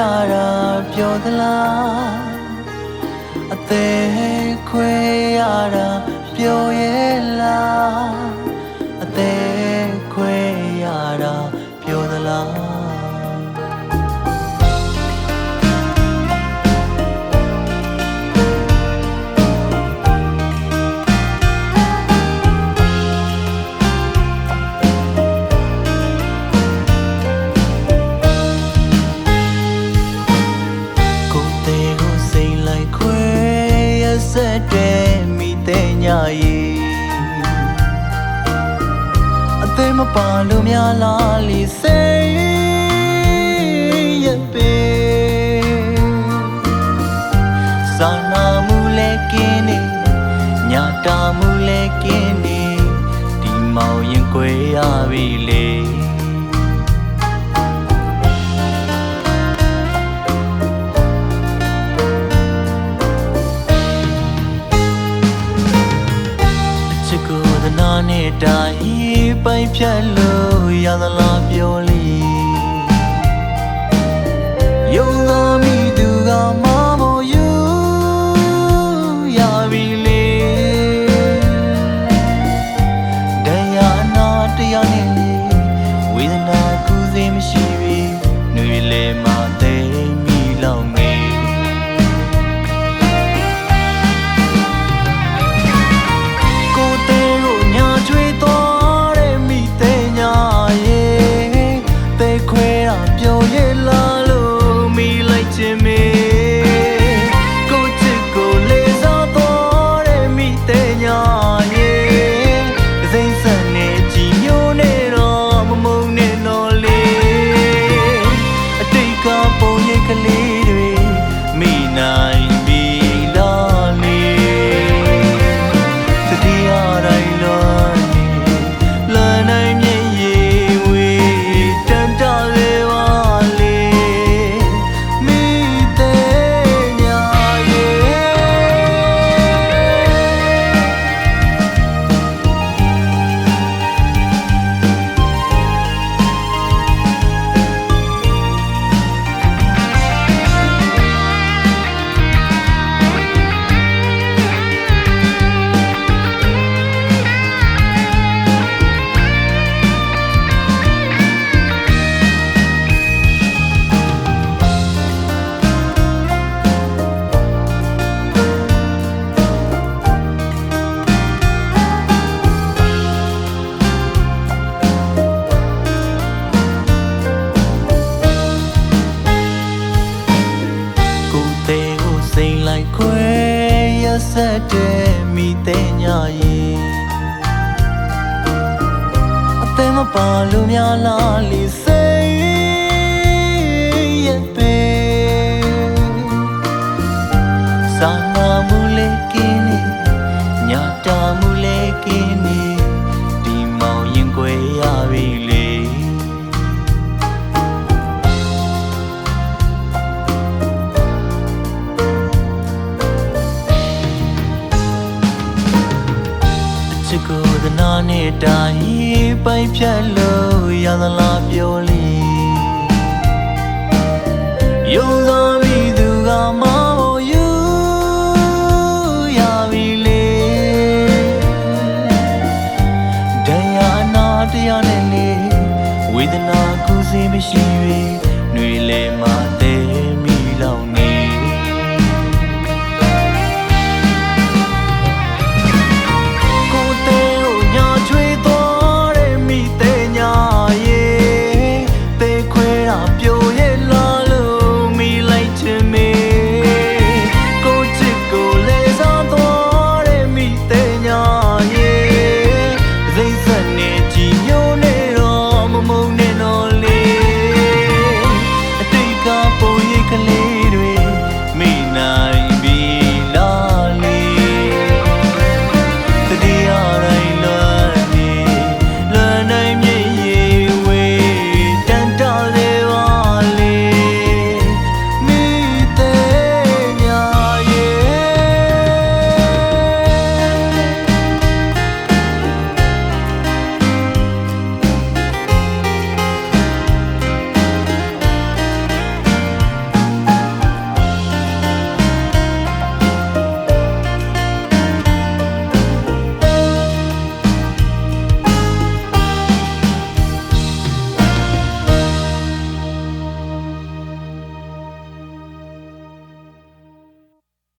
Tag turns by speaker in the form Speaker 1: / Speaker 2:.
Speaker 1: တာပြောသလားအသေးခွဲရတာပြောရဲ့လားအသေးခွဲရတာပြောသလားဆက်တဲ့မိတဲ့ညရီအသေးမပါလို့များလားလီစိတ်ရပေစာနာမှုလဲကင်းနေညတာမှုလဲကင်းနေဒီမောင်ရင်ခွေရပြီလေနာနဲ့တိုင်းပိုင်ဖြတ်လို့ရသလားပြောလေယုံသာမိသူကမမို့ယူရပြီလေတရားနာတရားနဲ့ဝေဒနာကူးစေမရှိပြီຫນွေလေမသေးမိလောက်နေခွဲရဆက်တဲ့မိတဲ့ညရီအသေးမပါလို့များလားလီစိတ်ရပေစာနာမှုလေးကင်းနေညတာမှုလေးကင်းနေဒီမောင်ရင်ခွဲရပြီလေကိုယ်တနာနဲ့တိုင်းပိုင်ဖြတ်လို့ရသလားပြောလေယုံသာ